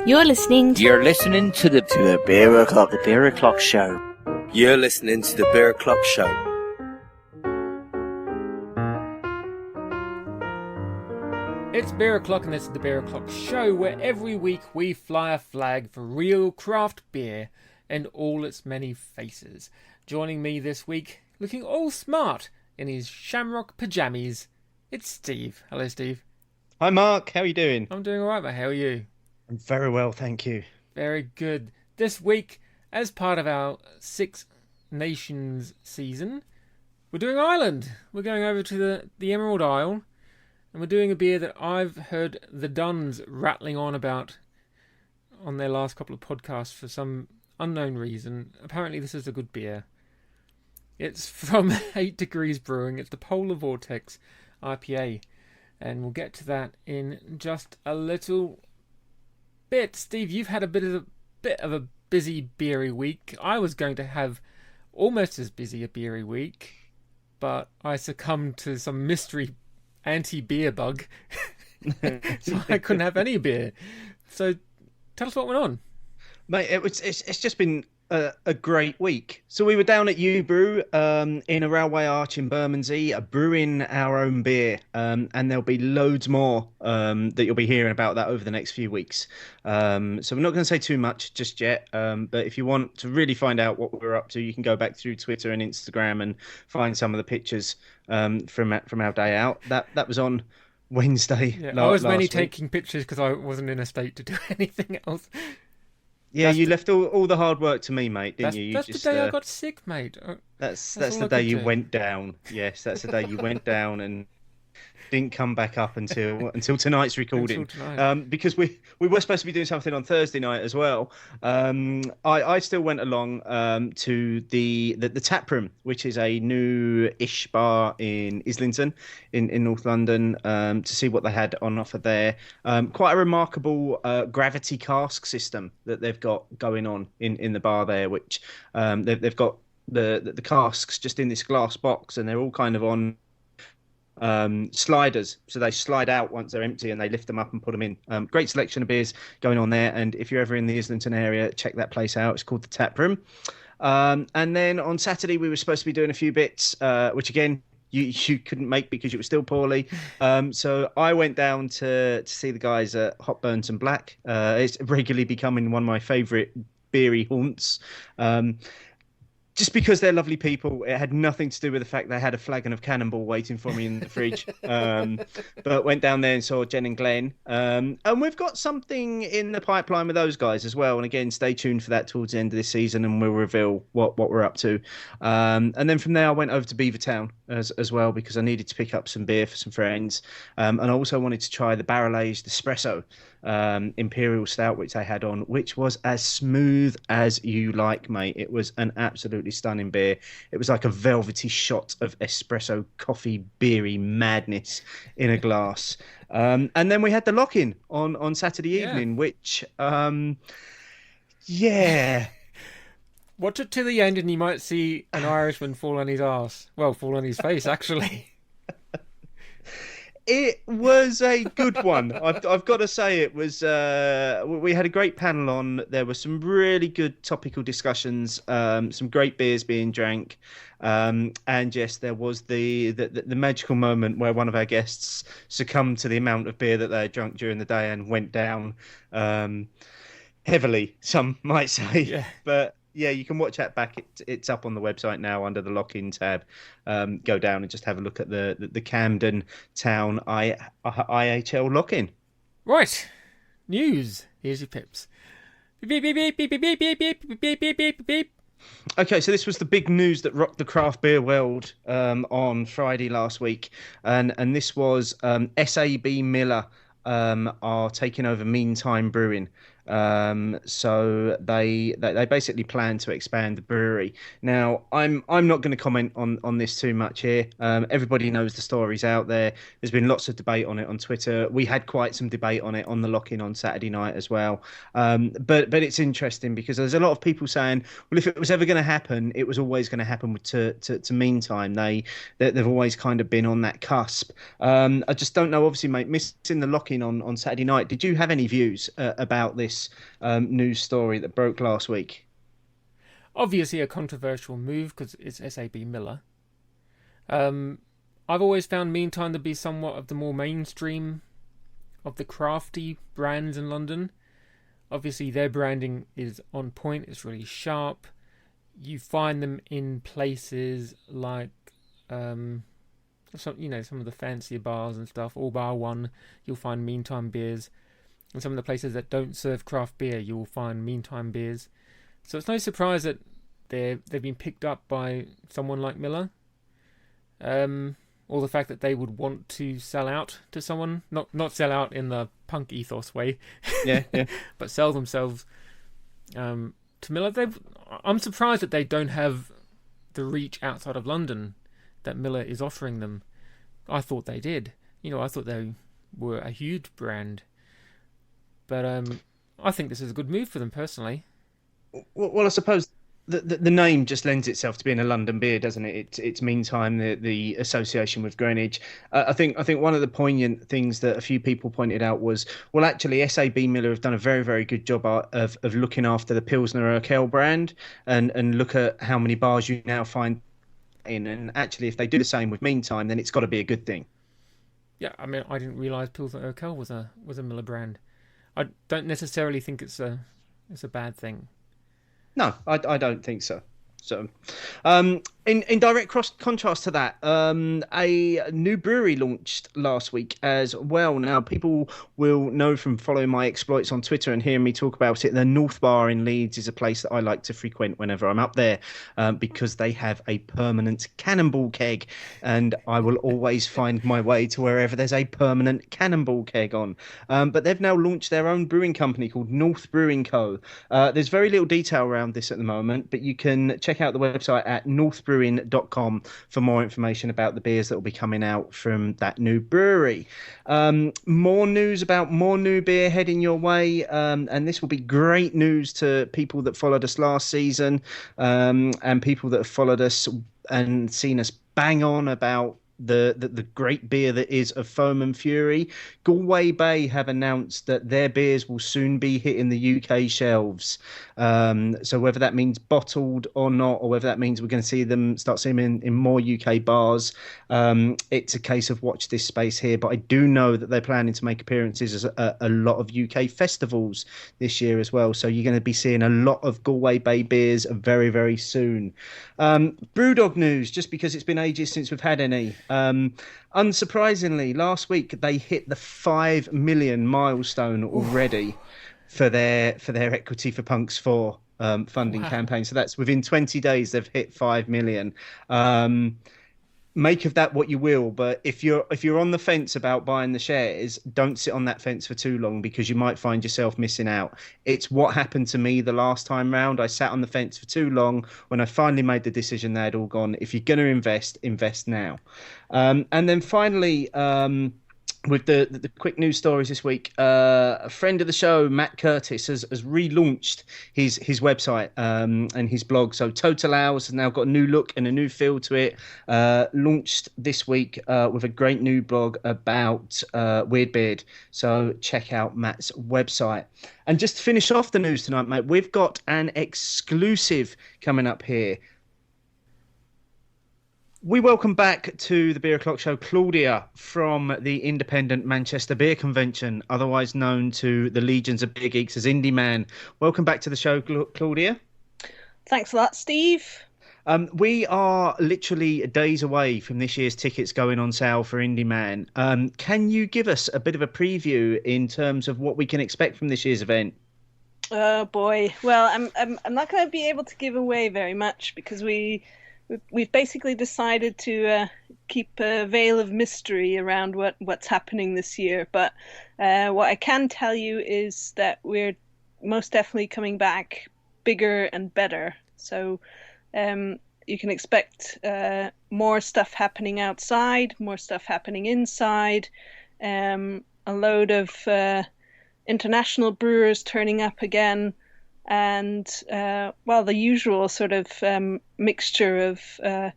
You're listening to the Beer O'Clock. The Beer O'Clock Show. You're listening to the Beer O'Clock Show. It's Beer O'Clock and this is the Beer O'Clock Show, where every week we fly a flag for real craft beer and all its many faces. Joining me this week, looking all smart in his shamrock pajamas, it's Steve. Hello, Steve. Hi, Mark. How are you doing? I'm doing alright, mate. How are you? I'm very well, thank you. Very good. This week, as part of our Six Nations season, we're doing Ireland. We're going over to the Emerald Isle, and we're doing a beer that I've heard the Duns rattling on about on their last couple of podcasts for some unknown reason. Apparently this is a good beer. It's from 8 Degrees Brewing. It's the Polar Vortex IPA, and we'll get to that in just a little bit. Steve, you've had a bit of a busy beery week. I was going to have almost as busy a beery week, but I succumbed to some mystery anti-beer bug, so I couldn't have any beer. So tell us what went on, mate. It's just been a great week. So we were down at Brew in a railway arch in Bermondsey, brewing our own beer, and there'll be loads more that you'll be hearing about that over the next few weeks. So we're not going to say too much just yet, but if you want to really find out what we're up to, you can go back through Twitter and Instagram and find some of the pictures from our day out. That was on Wednesday. Yeah, I was mainly taking pictures because I wasn't in a state to do anything else. Yeah, you left all the hard work to me, mate, didn't you? That's the day I got sick, mate. That's the day you went down. Yes, that's the day you went down and didn't come back up until tonight's recording. Because we were supposed to be doing something on Thursday night as well. I still went along to the Tap Room, which is a new-ish bar in Islington in North London, to see what they had on offer there. Quite a remarkable gravity cask system that they've got going on in the bar there, which they've got the casks just in this glass box, and they're all kind of on sliders, so they slide out once they're empty and they lift them up and put them in. Great selection of beers going on there, and if you're ever in the Islington area, check that place out. It's called the Tap Room. And then on Saturday we were supposed to be doing a few bits, which again you couldn't make because you were still poorly. So I went down to see the guys at Hot Burnt and Black. It's regularly becoming one of my favourite beery haunts. Just because they're lovely people. It had nothing to do with the fact they had a flagon of Cannonball waiting for me in the fridge. But went down there and saw Jen and Glenn. And we've got something in the pipeline with those guys as well. And again, stay tuned for that towards the end of this season, and we'll reveal what we're up to. And then from there, I went over to Beavertown as well, because I needed to pick up some beer for some friends. And I also wanted to try the barrel-aged espresso Imperial Stout, which they had on, which was as smooth as you like, mate. It was an absolutely stunning beer. It was like a velvety shot of espresso coffee beery madness in a glass. And then we had the lock-in on Saturday evening, which watch it to the end and you might see an Irishman fall on his arse. Well, fall on his face, actually. It was a good one. I've got to say, it was. We had a great panel on. There were some really good topical discussions, some great beers being drank, and yes, there was the magical moment where one of our guests succumbed to the amount of beer that they had drunk during the day and went down heavily, some might say. Yeah. But yeah, you can watch that back. It's up on the website now under the lock-in tab. Go down and just have a look at the Camden Town IHL lock-in. Right. News. Here's your pips. Beep, beep, beep, beep, beep, beep, beep, beep, beep, beep, beep, beep. Okay, so this was the big news that rocked the craft beer world on Friday last week. And this was SAB Miller are taking over Meantime Brewing. So they basically plan to expand the brewery. Now, I'm not going to comment on this too much here. Everybody knows the stories out there. There's been lots of debate on it on Twitter. We had quite some debate on it on the lock-in on Saturday night as well. But it's interesting because there's a lot of people saying, well, if it was ever going to happen, it was always going to happen to Meantime. They've always kind of been on that cusp. I just don't know. Obviously, mate, missing the lock-in on Saturday night. Did you have any views about this this news story that broke last week? Obviously a controversial move because it's SAB Miller. I've always found Meantime to be somewhat of the more mainstream of the crafty brands in London. Obviously their branding is on point, it's really sharp. You find them in places like some of the fancier bars and stuff. All Bar One, you'll find Meantime beers. And some of the places that don't serve craft beer, you'll find Meantime beers. So it's no surprise that they've been picked up by someone like Miller. Or the fact that they would want to sell out to someone, not sell out in the punk ethos way, yeah, but sell themselves to Miller. I'm surprised that they don't have the reach outside of London that Miller is offering them. I thought they did. I thought they were a huge brand. But I think this is a good move for them personally. Well, I suppose the name just lends itself to being a London beer, doesn't it? It's Meantime, the association with Greenwich. I think one of the poignant things that a few people pointed out was, well, actually, SAB Miller have done a very, very good job of looking after the Pilsner Urquell brand, and look at how many bars you now find in. And actually, if they do the same with Meantime, then it's got to be a good thing. Yeah, I mean, I didn't realise Pilsner Urquell was a Miller brand. I don't necessarily think it's a bad thing. No, I don't think so. So, in direct contrast to that, a new brewery launched last week as well. Now, people will know from following my exploits on Twitter and hearing me talk about it. The North Bar in Leeds is a place that I like to frequent whenever I'm up there, because they have a permanent cannonball keg, and I will always find my way to wherever there's a permanent cannonball keg on. But they've now launched their own brewing company called North Brewing Co. There's very little detail around this at the moment, but you can check out the website at northbrewing.com for more information about the beers that will be coming out from that new brewery. More news about more new beer heading your way, and this will be great news to people that followed us last season, and people that have followed us and seen us bang on about the great beer that is of Foam and Fury. Galway Bay have announced that their beers will soon be hitting the UK shelves. So whether that means bottled or not, or whether that means we're going to start seeing them in more UK bars, it's a case of watch this space here. But I do know that they're planning to make appearances at a lot of UK festivals this year as well. So you're going to be seeing a lot of Galway Bay beers very, very soon. Brewdog news, just because it's been ages since we've had any. Unsurprisingly, last week they hit the 5 million milestone already for their Equity for Punks 4 funding campaign. So that's within 20 days they've hit 5 million. Make of that what you will, but if you're on the fence about buying the shares, don't sit on that fence for too long, because you might find yourself missing out. It's what happened to me the last time round. I sat on the fence for too long. When I finally made the decision, they had all gone. If you're going to invest now. And then finally, with the quick news stories this week, a friend of the show, Matt Curtis, has relaunched his website and his blog. So Total Hours has now got a new look and a new feel to it. Launched this week with a great new blog about Weirdbeard. So check out Matt's website. And just to finish off the news tonight, mate, we've got an exclusive coming up here. We welcome back to the Beer O'Clock Show Claudia from the Independent Manchester Beer Convention, otherwise known to the legions of beer geeks as Indy Man. Welcome back to the show, Claudia. Thanks a lot, Steve. We are literally days away from this year's tickets going on sale for Indy Man. Can you give us a bit of a preview in terms of what we can expect from this year's event? Oh boy. Well, I'm not going to be able to give away very much, because we've basically decided to keep a veil of mystery around what's happening this year. But what I can tell you is that we're most definitely coming back bigger and better. So you can expect more stuff happening outside, more stuff happening inside, a load of international brewers turning up again. And the usual sort of mixture of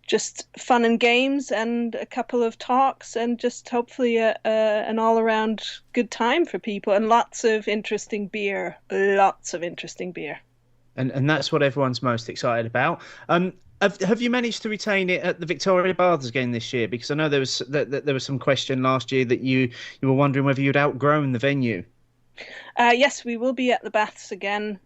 just fun and games and a couple of talks and just hopefully an all-around good time for people and lots of interesting beer. Lots of interesting beer. And that's what everyone's most excited about. Have you managed to retain it at the Victoria Baths again this year? Because I know there was some question last year that you were wondering whether you'd outgrown the venue. Yes, we will be at the Baths again.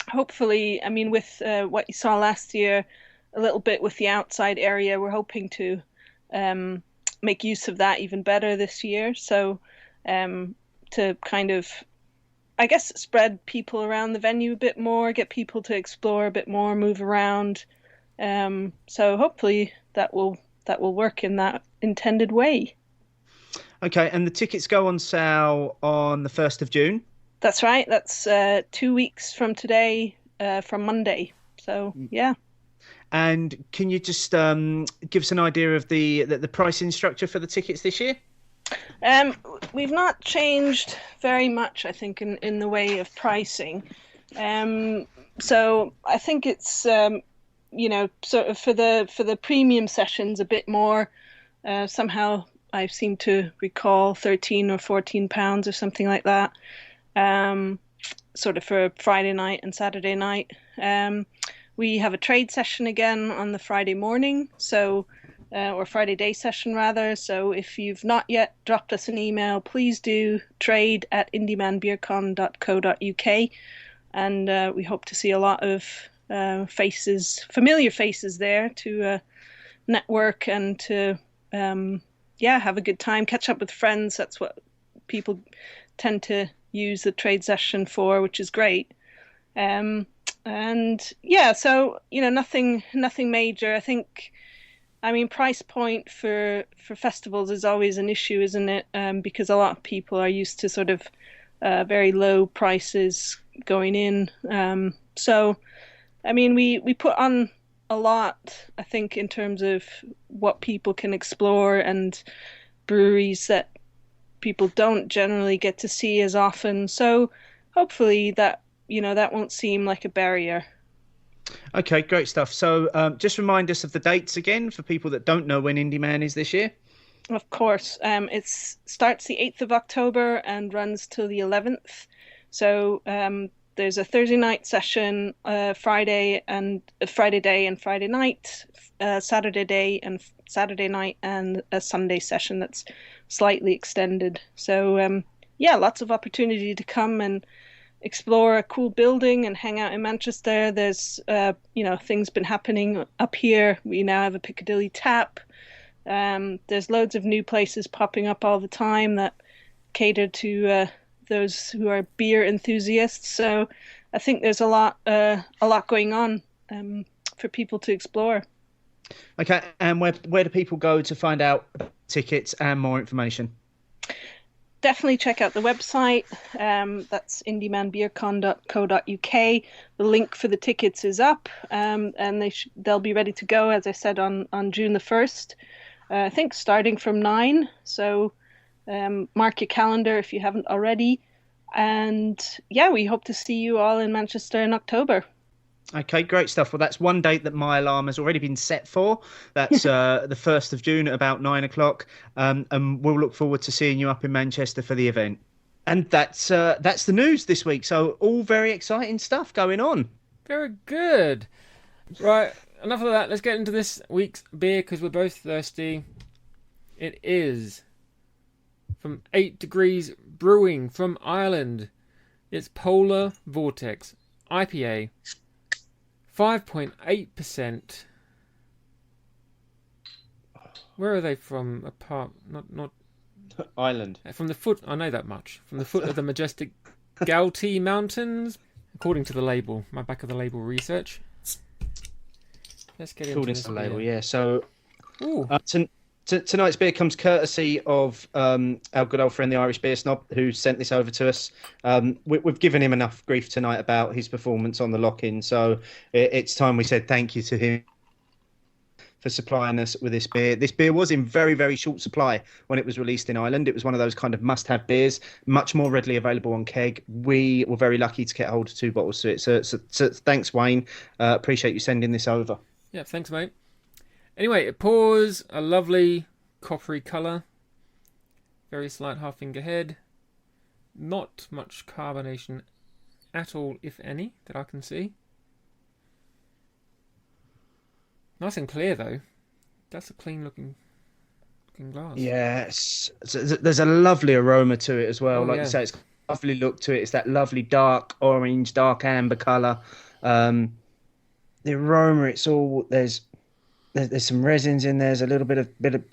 Hopefully, I mean, with what you saw last year, a little bit with the outside area, we're hoping to make use of that even better this year. So to kind of, I guess, spread people around the venue a bit more, get people to explore a bit more, move around. So hopefully that will work in that intended way. Okay, and the tickets go on sale on the 1st of June? That's right. That's 2 weeks from today, from Monday. So, yeah. And can you just give us an idea of the pricing structure for the tickets this year? We've not changed very much, I think, in the way of pricing. So I think it's sort of for the premium sessions a bit more. Somehow I seem to recall £13 or £14 or something like that. Sort of for Friday night and Saturday night. We have a trade session again on the Friday morning, or Friday day session rather. So if you've not yet dropped us an email, please do trade@indymanbeercon.co.uk, and we hope to see a lot of familiar faces there to network and to have a good time, catch up with friends. That's what people tend to use the trade session for, which is great. So nothing major. I mean, price point for festivals is always an issue, isn't it? Because a lot of people are used to sort of very low prices going in. So I mean, we put on a lot, I think, in terms of what people can explore and breweries that people don't generally get to see as often. So hopefully that won't seem like a barrier. Okay, great stuff. So just remind us of the dates again for people that don't know when Indy Man is this year. Of course. It starts the 8th of October and runs till the 11th. So there's a Thursday night session, Friday day and Friday night, Saturday day and Saturday night, and a Sunday session that's slightly extended. So lots of opportunity to come and explore a cool building and hang out in Manchester. There's things been happening up here. We now have a Piccadilly tap. There's loads of new places popping up all the time that cater to those who are beer enthusiasts. So I think there's a lot going on for people to explore. Okay, and where do people go to find out tickets and more information? Definitely check out the website. That's indymanbeercon.co.uk. The link for the tickets is up, and they'll be ready to go, as I said, on June the 1st. I think starting from 9. So mark your calendar if you haven't already. And we hope to see you all in Manchester in October. Okay, great stuff. Well, that's one date that my alarm has already been set for. That's the 1st of June at about 9 o'clock. And we'll look forward to seeing you up in Manchester for the event. And that's the news this week. So all very exciting stuff going on. Very good. Right, enough of that. Let's get into this week's beer because we're both thirsty. It is from 8 Degrees Brewing from Ireland. It's Polar Vortex IPA. 5.8%. Where are they from? Apart, not Ireland. From the foot. I know that much. From the foot of the majestic Galtee Mountains, according to the label. My back of the label research. Let's get into this the label, beer. yeah. So tonight's beer comes courtesy of our good old friend, the Irish Beer Snob, who sent this over to us. We've given him enough grief tonight about his performance on the lock-in, so it's time we said thank you to him for supplying us with this beer. This beer was in very, very short supply when it was released in Ireland. It was one of those kind of must-have beers, much more readily available on keg. We were very lucky to get hold of 2 bottles to it. So thanks, Wayne. Appreciate you sending this over. Yeah, thanks, mate. Anyway, it pours a lovely coppery colour. Very slight half finger head. Not much carbonation at all, if any, that I can see. Nice and clear, though. That's a clean looking glass. Yes, there's a lovely aroma to it as well. Oh, Like yeah. you say, it's got a lovely look to it. It's that lovely dark orange, dark amber colour. The aroma, it's all there's some resins in there. There's a little bit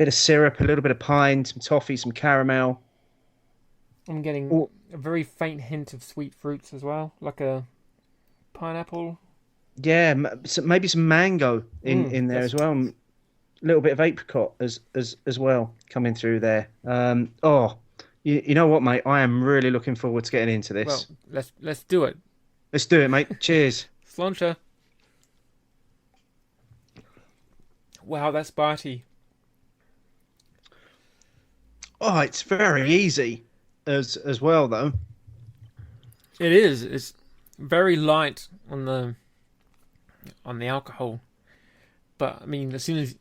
of syrup, a little bit of pine, some toffee, some caramel. I'm getting a very faint hint of sweet fruits as well, like a pineapple. Yeah, maybe some mango in there that's- as well. A little bit of apricot as well coming through there. You know what, mate? I am really looking forward to getting into this. Well, let's do it. Let's do it, mate. Cheers. Sláinte. Wow, that's bitey. Oh, it's very easy as well, though. It is. It's very light on the alcohol, but I mean, as soon as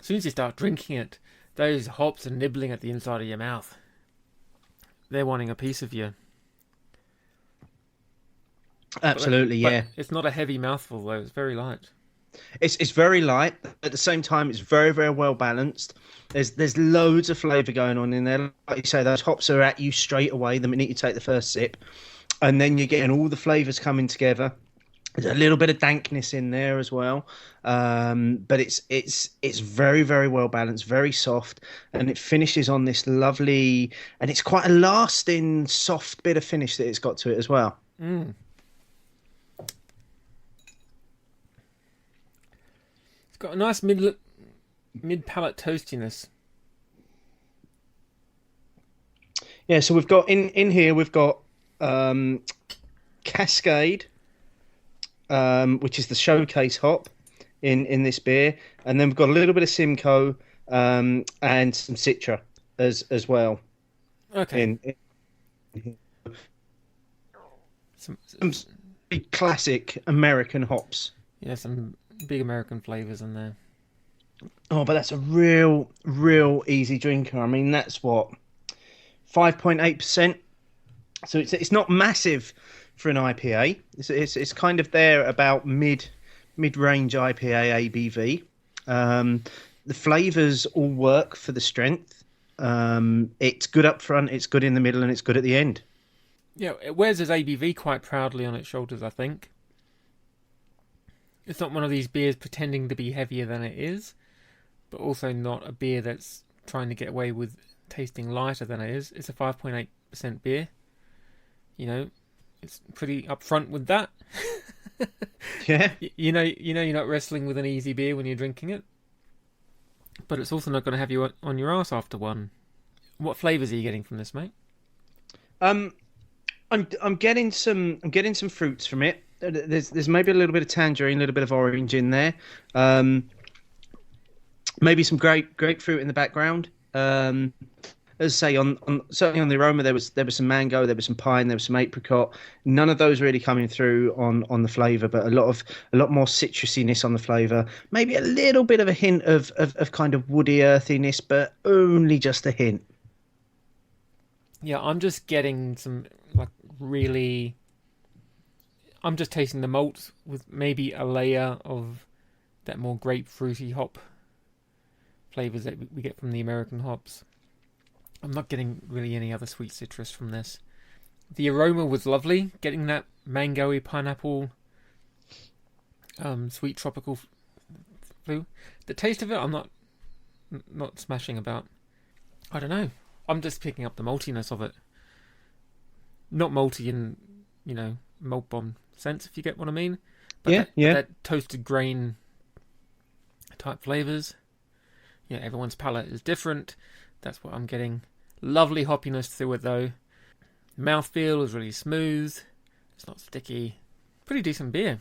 you start drinking it, those hops are nibbling at the inside of your mouth. They're wanting a piece of you. Absolutely, But yeah. it's not a heavy mouthful though. It's very light. It's very light. At the same time, it's very, very well balanced. There's loads of flavour going on in there. Like you say, those hops are at you straight away the minute you take the first sip, and then you're getting all the flavours coming together. There's a little bit of dankness in there as well, but it's very, very well balanced, very soft, and it finishes on this lovely, and it's quite a lasting, soft bit of finish that it's got to it as well. Mm. It's got a nice mid palate toastiness. Yeah, so we've got in here we've got Cascade, which is the showcase hop in this beer, and then we've got a little bit of Simcoe and some Citra as well. Okay. Some Classic American hops. Yeah, some big American flavours in there. Oh, but that's a real easy drinker. I mean, that's what 5.8%. So it's not massive for an IPA. It's kind of there about mid-range IPA ABV. The flavours all work for the strength. It's good up front, it's good in the middle, and it's good at the end. Yeah, it wears its ABV quite proudly on its shoulders, I think. It's not one of these beers pretending to be heavier than it is, but also not a beer that's trying to get away with tasting lighter than it is. It's a 5.8% beer. You know, it's pretty upfront with that. Yeah. You know you're not wrestling with an easy beer when you're drinking it. But it's also not going to have you on your ass after one. What flavours are you getting from this, mate? I'm getting some fruits from it. There's maybe a little bit of tangerine, a little bit of orange in there. Maybe some grapefruit in the background. As I say, on certainly on the aroma, there was some mango, there was some pine, there was some apricot. None of those really coming through on the flavour, but a lot more citrusiness on the flavour. Maybe a little bit of a hint of kind of woody earthiness, but only just a hint. Yeah, I'm just getting some I'm just tasting the malt with maybe a layer of that more grapefruity hop flavours that we get from the American hops. I'm not getting really any other sweet citrus from this. The aroma was lovely, getting that mango-y pineapple, sweet tropical flu. The taste of it, I'm not smashing about. I don't know. I'm just picking up the maltiness of it. Not malty in, malt bomb sense, if you get what I mean. But that toasted grain type flavours. Yeah, everyone's palate is different. That's what I'm getting. Lovely hoppiness through it though. Mouthfeel is really smooth. It's not sticky. Pretty decent beer.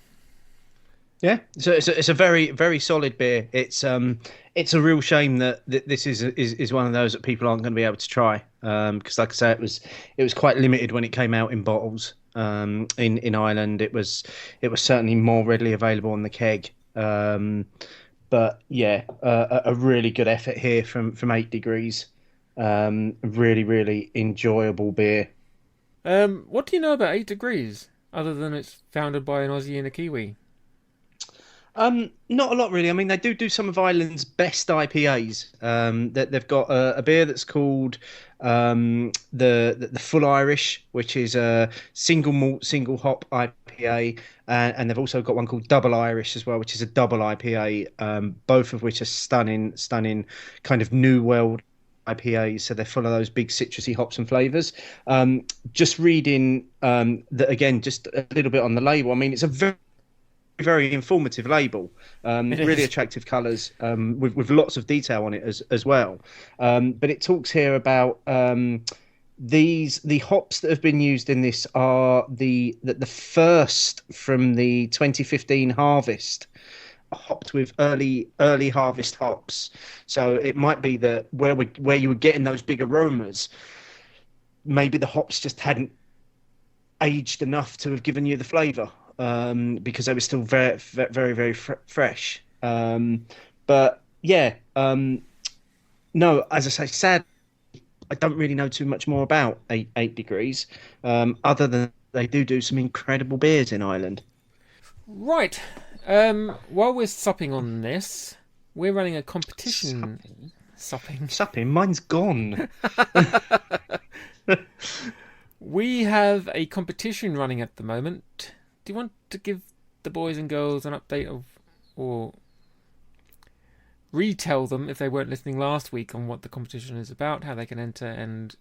Yeah, so it's a very, very solid beer. It's a real shame that this is one of those that people aren't going to be able to try, because like I say, it was quite limited when it came out in bottles. In Ireland, it was certainly more readily available on the keg. But yeah, a really good effort here from 8 Degrees. Really, really enjoyable beer. What do you know about 8 Degrees, other than it's founded by an Aussie and a Kiwi? Not a lot really. I mean, they do some of Ireland's best IPAs. That they've got a beer that's called the Full Irish, which is a single malt, single hop IPA, and they've also got one called Double Irish as well, which is a double IPA. Both of which are stunning kind of new world IPAs, so they're full of those big citrusy hops and flavors. Just reading that again, just a little bit on the label. I mean, it's a very informative label, It really is. attractive colours, with lots of detail on it as well. But it talks here about the hops that have been used in this are the first from the 2015 harvest, hopped with early harvest hops. So it might be that where you were getting those big aromas, maybe the hops just hadn't aged enough to have given you the flavour, because they were still very fresh. But yeah, no, as I say, sad. I don't really know too much more about 8 Degrees, other than they do some incredible beers in Ireland. Right. While we're supping on this, we're running a competition. Supping. Supping, mine's gone. We have a competition running at the moment. Do you want to give the boys and girls an update of, or retell them if they weren't listening last week on what the competition is about, how they can enter, and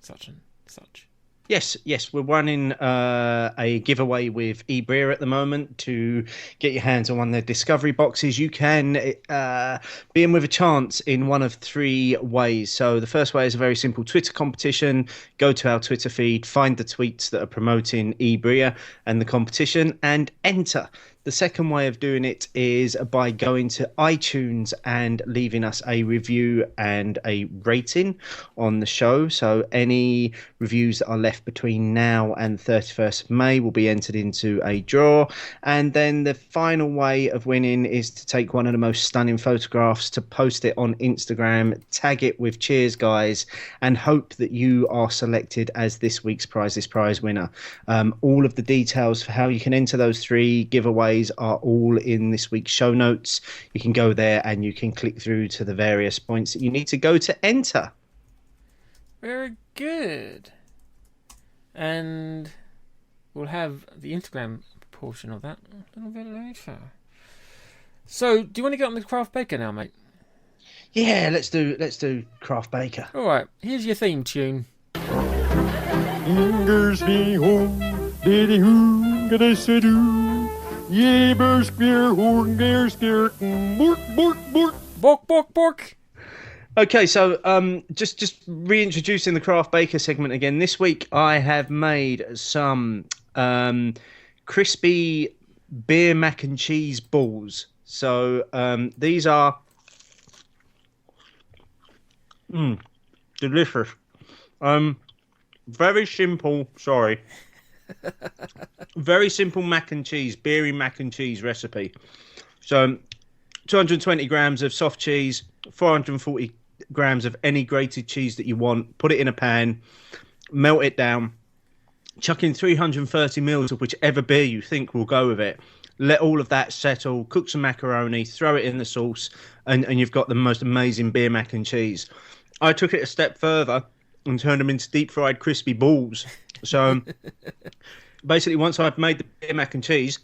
such and such? Yes, we're running a giveaway with eBreer at the moment to get your hands on one of their discovery boxes. You can be in with a chance in one of three ways. So the first way is a very simple Twitter competition. Go to our Twitter feed, find the tweets that are promoting eBreer and the competition, and enter. The second way of doing it is by going to iTunes and leaving us a review and a rating on the show. So any reviews that are left between now and 31st of May will be entered into a draw. And then the final way of winning is to take one of the most stunning photographs, to post it on Instagram, tag it with "Cheers, guys," and hope that you are selected as this week's prize winner. All of the details for how you can enter those three giveaways are all in this week's show notes. You can go there and you can click through to the various points that you need to go to enter. Very good. And we'll have the Instagram portion of that a little bit later. So, do you want to get on the craft baker now, mate? Yeah, let's do Craft Baker. All right. Here's your theme tune. Fingers me home, diddy hoo, gada do. Ye beer horn, beer skirtin, bork, bork, bork. Bork, bork, bork. Okay, so just reintroducing the Craft Baker segment again. This week I have made some crispy beer mac and cheese balls. So these are delicious. Very simple. Sorry. Very simple mac and cheese, beery mac and cheese recipe. So 220 grams of soft cheese, 440 grams of any grated cheese that you want. Put it in a pan, melt it down, chuck in 330 mils of whichever beer you think will go with it. Let all of that settle, cook some macaroni, throw it in the sauce, and you've got the most amazing beer mac and cheese. I took it a step further and turned them into deep fried crispy balls. So basically, once I've made the beer mac and cheese,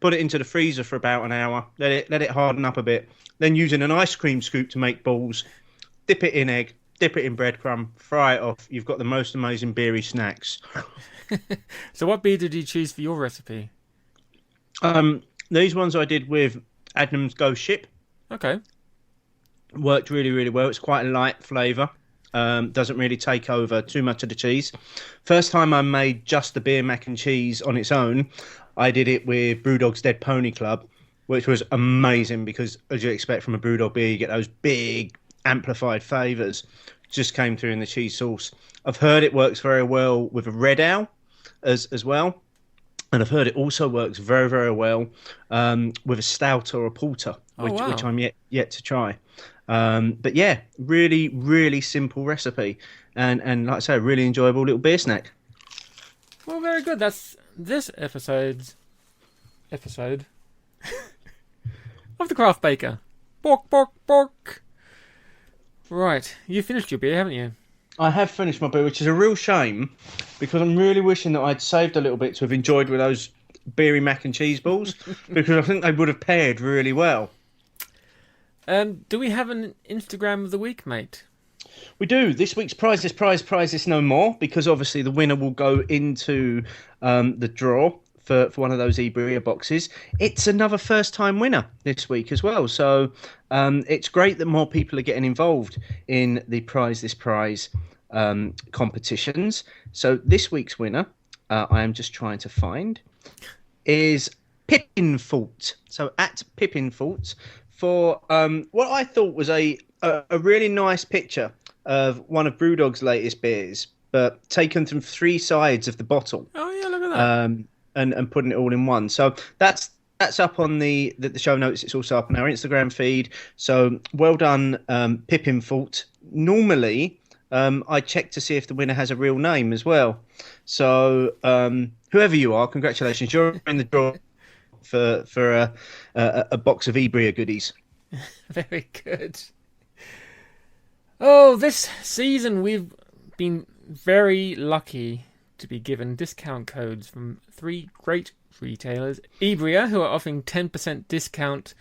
put it into the freezer for about an hour, let it harden up a bit. Then using an ice cream scoop to make balls, dip it in egg, dip it in breadcrumb, fry it off. You've got the most amazing beery snacks. So what beer did you choose for your recipe? These ones I did with Adnams Ghost Ship. Okay. Worked really, really well. It's quite a light flavour. Doesn't really take over too much of the cheese. First time I made just the beer mac and cheese on its own, I did it with Brewdog's Dead Pony Club, which was amazing because, as you expect from a Brewdog beer, you get those big amplified flavours. Just came through in the cheese sauce. I've heard it works very well with a red ale as well. And I've heard it also works very, very well with a stout or a porter, which I'm yet to try. But yeah, really, really simple recipe, and like I say, really enjoyable little beer snack. Well, very good. That's this episode of the Craft Baker. Bork, bork, bork. Right, you finished your beer, haven't you? I have finished my beer, which is a real shame because I'm really wishing that I'd saved a little bit to have enjoyed with those beery mac and cheese balls because I think they would have paired really well. Do we have an Instagram of the week, mate? We do. This week's prize is no more because obviously the winner will go into the draw for one of those eBrewer boxes. It's another first-time winner this week as well. So it's great that more people are getting involved in the prize competitions. So this week's winner, I am just trying to find, is Pippinfault. So at Pippinfault for what I thought was a really nice picture of one of Brewdog's latest beers, but taken from three sides of the bottle. Oh yeah, look at that. And putting it all in one. So that's up on the show notes. It's also up on our Instagram feed. So well done, Pippinfault. Normally, I check to see if the winner has a real name as well. So whoever you are, congratulations. You're in the draw for a box of eBrewer goodies. Very good. Oh, this season we've been very lucky to be given discount codes from three great retailers. eBrewer, who are offering 10% discount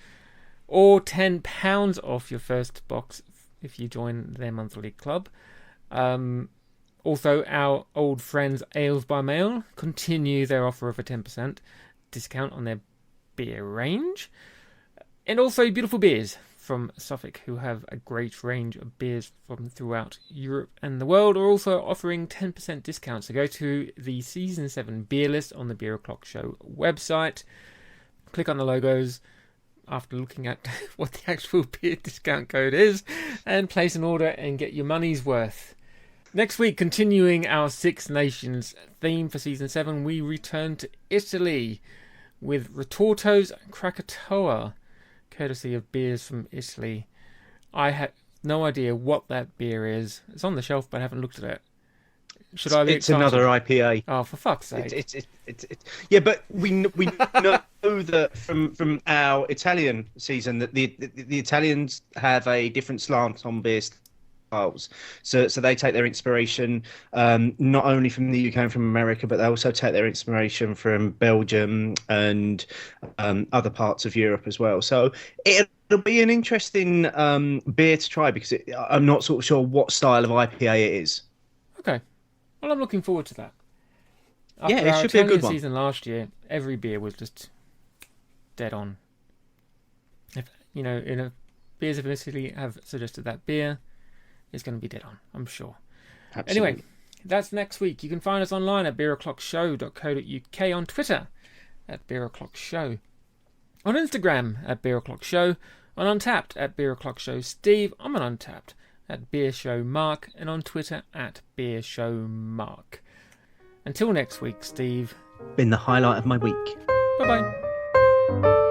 or £10 off your first box if you join their monthly club. Also, our old friends Ales by Mail continue their offer of a 10% discount on their beer range. And also Beautiful Beers from Suffolk, who have a great range of beers from throughout Europe and the world, are also offering 10% discounts. So go to the Season 7 beer list on the Beer O'Clock Show website. Click on the logos after looking at what the actual beer discount code is and place an order and get your money's worth. Next week, continuing our Six Nations theme for Season 7, we return to Italy with Retorto's Krakatoa, courtesy of Beers from Italy. I have no idea what that beer is. It's on the shelf, but I haven't looked at it. Should I be It's excited? another IPA. Oh, for fuck's sake. It's yeah, but we know that from our Italian season that the Italians have a different slant on beer styles. So they take their inspiration not only from the UK and from America, but they also take their inspiration from Belgium and other parts of Europe as well. So it'll be an interesting beer to try because I'm not sort of sure what style of IPA it is. Okay. Well, I'm looking forward to that. Yeah, it should be a good one. Season last year, every beer was just dead on. If beers of Italy have suggested that beer, it's going to be dead on, I'm sure. Absolutely. Anyway, that's next week. You can find us online at beeroclockshow.co.uk, on Twitter at beeroclockshow, on Instagram at beeroclockshow, on Untapped at beeroclockshow Steve, I'm on Untapped at beershowmark, and on Twitter at beershowmark. Until next week, Steve. Been the highlight of my week. Bye-bye.